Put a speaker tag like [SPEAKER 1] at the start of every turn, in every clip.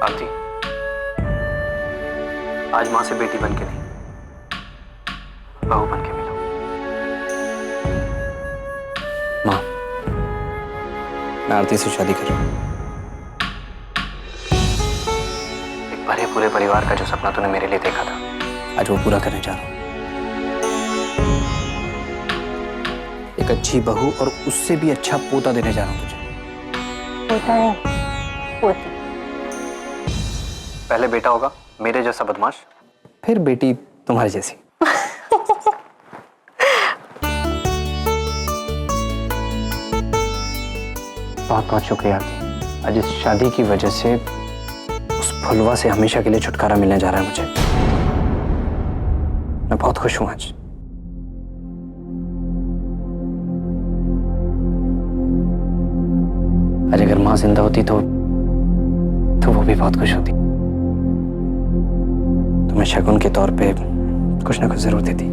[SPEAKER 1] आरती, आज माँ से बेटी बन के नहीं, बहू बन के मिलो। माँ, मैं आरती से शादी कर रहा हूँ। एक भरे पूरे परिवार का जो सपना तूने मेरे लिए देखा था, आज वो पूरा करने जा रहा हूँ। एक अच्छी बहू और उससे भी अच्छा पोता देने जा रहा हूँ तुझे।
[SPEAKER 2] पोता नहीं, पोती।
[SPEAKER 1] पहले बेटा होगा मेरे जैसा बदमाश, फिर बेटी तुम्हारी जैसी। बहुत बहुत शुक्रिया आरती। आज इस शादी की वजह से उस फुलवा से हमेशा के लिए छुटकारा मिलने जा रहा है मुझे। मैं बहुत खुश हूं आज। आज अगर माँ जिंदा होती तो वो भी बहुत खुश होती। तो मैं शगुन के तौर पे कुछ ना कुछ जरूर देती।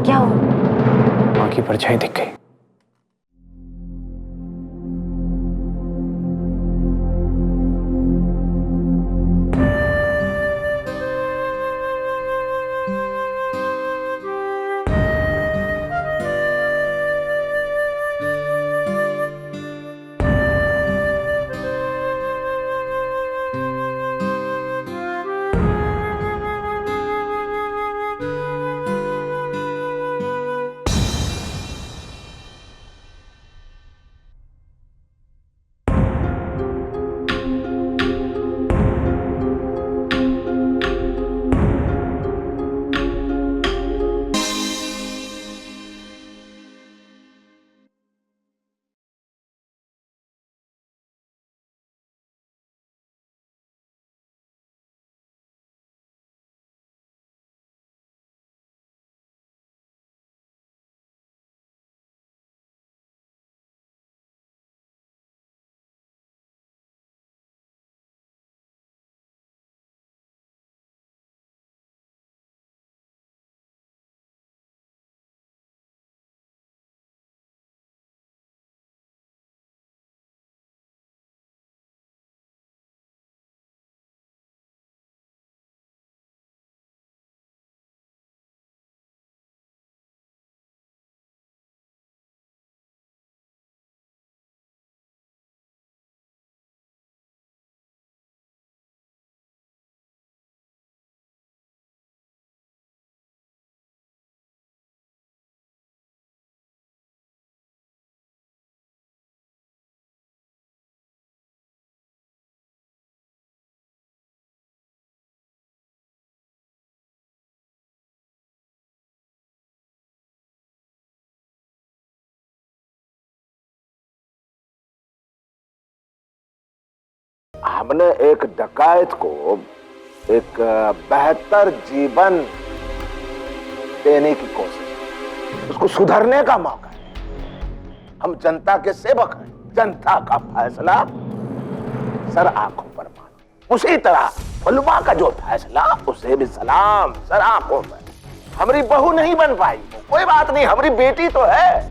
[SPEAKER 2] क्या हुआ?
[SPEAKER 1] माँ की परछाई दिख गई।
[SPEAKER 3] हमने एक डकैत को एक बेहतर जीवन देने की कोशिश, उसको सुधरने का मौका है। हम जनता के सेवक हैं, जनता का फैसला सर आंखों पर मानो। उसी तरह फुलवा का जो फैसला, उसे भी सलाम सर आंखों पर। हमारी बहू नहीं बन पाई, कोई बात नहीं, हमारी बेटी तो है।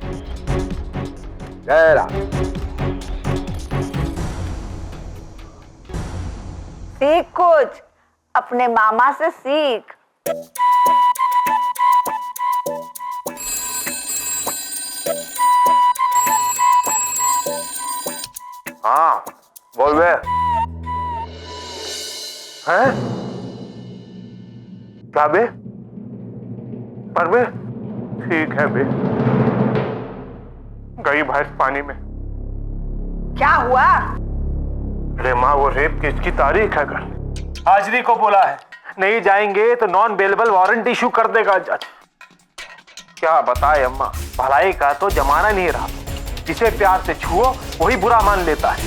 [SPEAKER 3] जय राम।
[SPEAKER 2] सीख कुछ, अपने मामा से सीख।
[SPEAKER 3] हाँ बोल बे। हैं? क्या बे? पर बे ठीक है बे। गई भैंस पानी में।
[SPEAKER 2] क्या हुआ?
[SPEAKER 3] अरे माँ, वो रेप केस की तारीख है कल। हाजिरी को बोला है, नहीं जाएंगे तो नॉन बेलेबल वारंट इशू कर देगा जज। क्या बताए अम्मा, भलाई का तो जमाना नहीं रहा। जिसे प्यार से छुओ वही बुरा मान लेता है।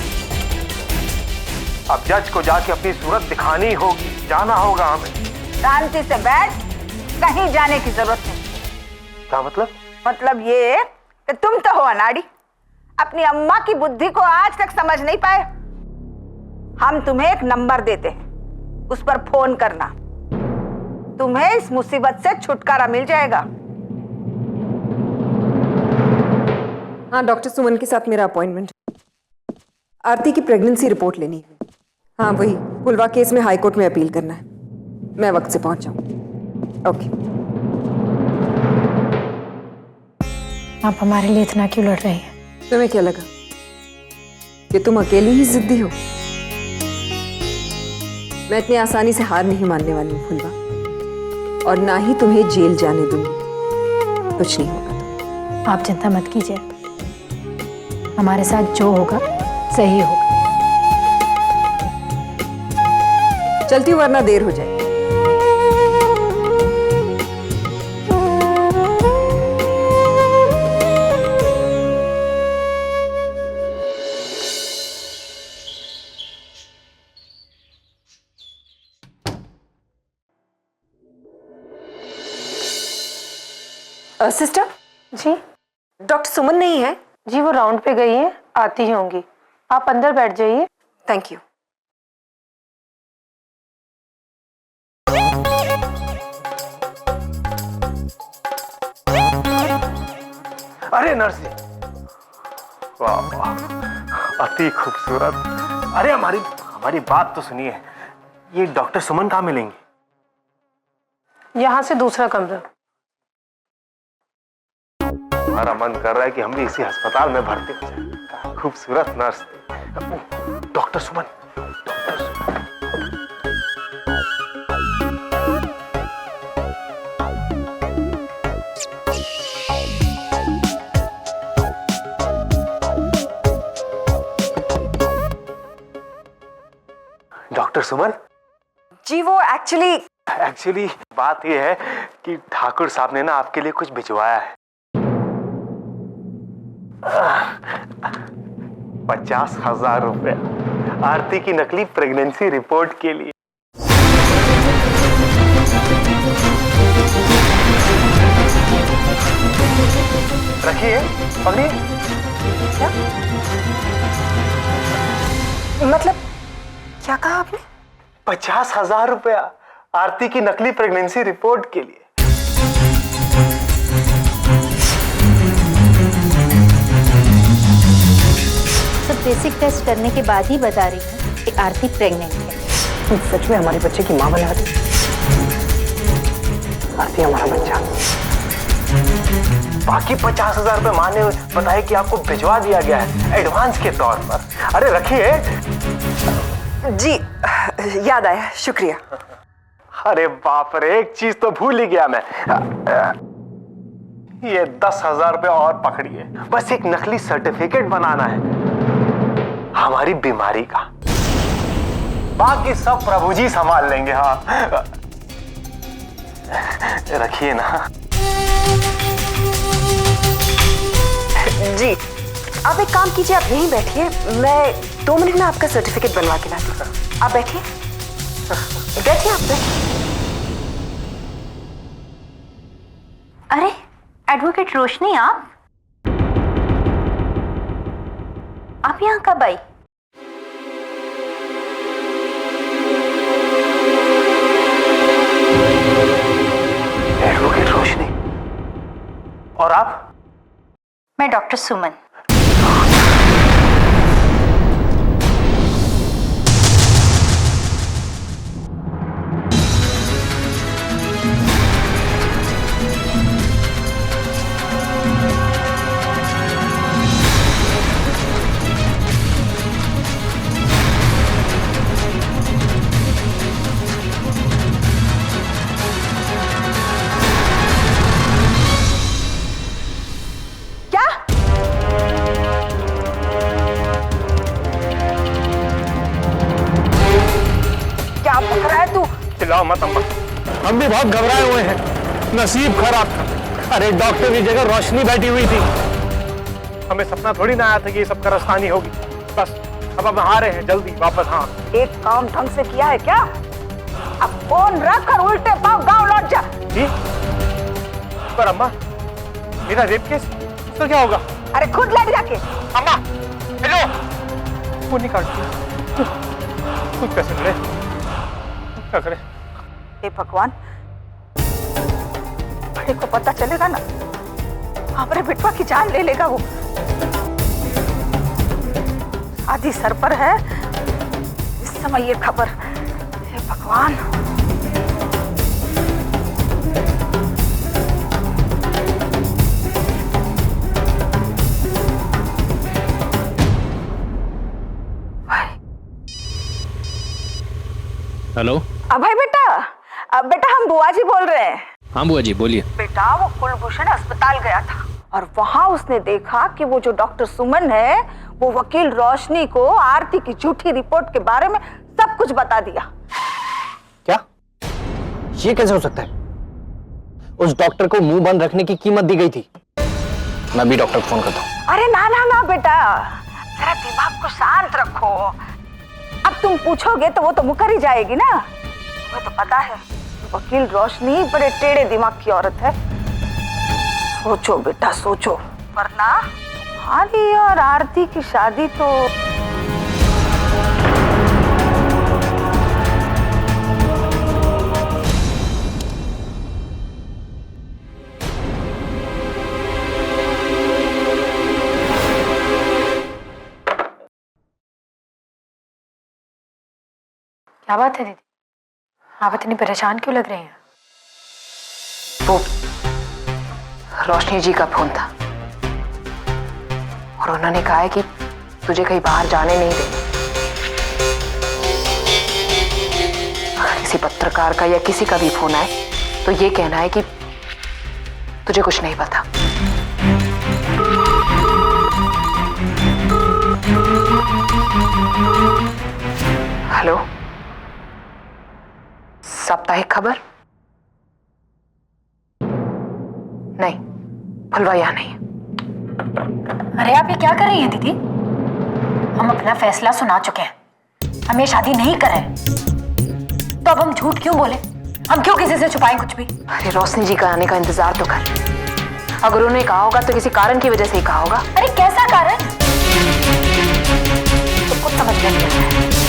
[SPEAKER 3] अब जज को जाके अपनी सूरत दिखानी होगी, जाना होगा हमें।
[SPEAKER 2] शांति से बैठ, कहीं जाने की जरूरत नहीं।
[SPEAKER 3] क्या मतलब?
[SPEAKER 2] मतलब ये कि तुम तो हो अनाड़ी, अपनी अम्मा की बुद्धि को आज तक समझ नहीं पाए। हम तुम्हें एक नंबर देते हैं, उस पर फोन करना, तुम्हें इस मुसीबत से छुटकारा मिल जाएगा।
[SPEAKER 4] हाँ, डॉक्टर सुमन के साथ मेरा अपॉइंटमेंट है। आरती की प्रेगनेंसी रिपोर्ट लेनी है। हाँ वही, फुलवा केस में हाई कोर्ट में अपील करना है। मैं वक्त से पहुंच जाऊँ। ओके।
[SPEAKER 5] आप हमारे लिए इतना क्यों लड़ रही हैं?
[SPEAKER 4] तुम्हें क्या लगा कि तुम अकेली ही जिद्दी हो? मैं इतनी आसानी से हार नहीं मानने वाली हूँ फुलवा, और ना ही तुम्हें जेल जाने दूंगी। कुछ नहीं होगा तो।
[SPEAKER 5] आप चिंता मत कीजिए, हमारे साथ जो होगा सही होगा।
[SPEAKER 4] चलती हूँ वरना देर हो जाए। सिस्टर
[SPEAKER 6] जी
[SPEAKER 4] डॉक्टर सुमन नहीं है?
[SPEAKER 6] जी वो राउंड पे गई हैं, आती ही होंगी। आप अंदर बैठ जाइए।
[SPEAKER 4] Thank you.
[SPEAKER 7] अरे नर्सी, वाह वाह, अति खूबसूरत। अरे हमारी हमारी बात तो सुनिए, ये डॉक्टर सुमन कहाँ मिलेंगे?
[SPEAKER 6] यहाँ से दूसरा कमरा।
[SPEAKER 7] हमारा मन कर रहा है कि हम भी इसी अस्पताल में भर्ती हो जाए। खूबसूरत नर्स डॉक्टर सुमन। डॉक्टर सुमन
[SPEAKER 4] जी वो
[SPEAKER 7] एक्चुअली बात यह है कि ठाकुर साहब ने ना आपके लिए कुछ भिजवाया है। 50,000 रुपए आरती की नकली प्रेगनेंसी रिपोर्ट के लिए। रखिए, पकड़िए।
[SPEAKER 4] क्या मतलब, क्या कहा आपने?
[SPEAKER 7] 50,000 रुपया आरती की नकली प्रेगनेंसी रिपोर्ट के लिए।
[SPEAKER 5] सब बेसिक टेस्ट करने के बाद ही बता रही हूँ कि आरती प्रेग्नेंट है।
[SPEAKER 1] तुम सच में हमारे बच्चे की माँ बना दी? आरती हमारा बच्चा।
[SPEAKER 7] बाकी 50,000 रुपए माँ ने बताया कि आपको भिजवा दिया गया है एडवांस के तौर पर। अरे रखिए।
[SPEAKER 4] जी याद आया, शुक्रिया।
[SPEAKER 7] अरे बाप रे, एक चीज तो भूल ही गया मैं। ये 10,000 रुपए और पकड़िए। बस एक नकली सर्टिफिकेट बनाना है हमारी बीमारी का, बाकी सब प्रभु जी संभाल लेंगे। हाँ रखिए ना।
[SPEAKER 4] जी आप एक काम कीजिए, आप यहीं बैठिए, मैं 2 मिनट में आपका सर्टिफिकेट बनवा के लाती हूँ। आप बैठिए, बैठिए, आप बैठिए।
[SPEAKER 5] अरे एडवोकेट रोशनी, आप यहाँ कब आई?
[SPEAKER 7] एडवोकेट रोशनी, और आप?
[SPEAKER 5] मैं डॉक्टर सुमन।
[SPEAKER 7] चिल्लाओ मत अम्मा, हम भी बहुत घबराए हुए हैं। नसीब खराब था, अरे डॉक्टर की जगह रोशनी बैठी हुई थी। हमें सपना थोड़ी ना आया था कि ये सब कारस्तानी होगी। बस अब हम आ रहे हैं जल्दी वापस। हाँ
[SPEAKER 2] एक काम ढंग से किया है क्या? अब फोन रख कर उल्टे पांव गांव लौट जा।
[SPEAKER 7] जी? पर अम्मा, मेरा रेप केस, उसका क्या होगा?
[SPEAKER 2] अरे खुद लड़ जाके।
[SPEAKER 7] अम्मा हेलो, वो नहीं काटती, कुछ कैसे करे, क्या करे?
[SPEAKER 2] हे भगवान, बड़े को पता चलेगा ना, हमारे बिटवा की जान ले लेगा वो। आधी सर पर है, इस समय ये खबर, हे भगवान।
[SPEAKER 1] हेलो।
[SPEAKER 2] अभय बेटा हम बुआ जी बोल रहे हैं।
[SPEAKER 1] हाँ बुआ जी बोलिए।
[SPEAKER 2] बेटा वो कुलभूषण अस्पताल गया था और वहां उसने देखा कि वो जो डॉक्टर सुमन है वो वकील रोशनी को आरती की झूठी रिपोर्ट के बारे में सब कुछ बता दिया।
[SPEAKER 1] क्या? ये कैसे हो सकता है? उस डॉक्टर को मुंह बंद रखने की कीमत दी गई थी। मैं भी डॉक्टर को फोन करता हूँ।
[SPEAKER 2] अरे ना बेटा, जरा दिमाग को शांत रखो। अब तुम पूछोगे तो वो तो मुकर ही जाएगी ना। तुम्हें तो पता है वकील रोशनी बड़े टेढ़े दिमाग की औरत है। सोचो बेटा सोचो, वरना तुम्हारी और आरती की शादी तो
[SPEAKER 6] क्या बात है दीदी, आप इतनी परेशान क्यों लग रही हैं?
[SPEAKER 4] वो रोशनी जी का फोन था और उन्होंने कहा है कि तुझे कहीं बाहर जाने नहीं देंगे। अगर किसी पत्रकार का या किसी का भी फोन आए तो ये कहना है कि तुझे कुछ नहीं पता। हेलो, साप्ताहिक खबर? नहीं, फुलवा यहाँ नहीं।
[SPEAKER 5] अरे आप ये क्या कर रही हैं दीदी? हम अपना फैसला सुना चुके हैं, हम ये शादी नहीं कर रहे। तो अब हम झूठ क्यों बोले? हम क्यों किसी से छुपाएं कुछ भी?
[SPEAKER 4] अरे रोशनी जी का आने का इंतजार तो कर। अगर उन्होंने कहा होगा तो किसी कारण की वजह से ही कहा होगा।
[SPEAKER 5] अरे कैसा कारण? तो कुछ समझ में नहीं आ रहा है।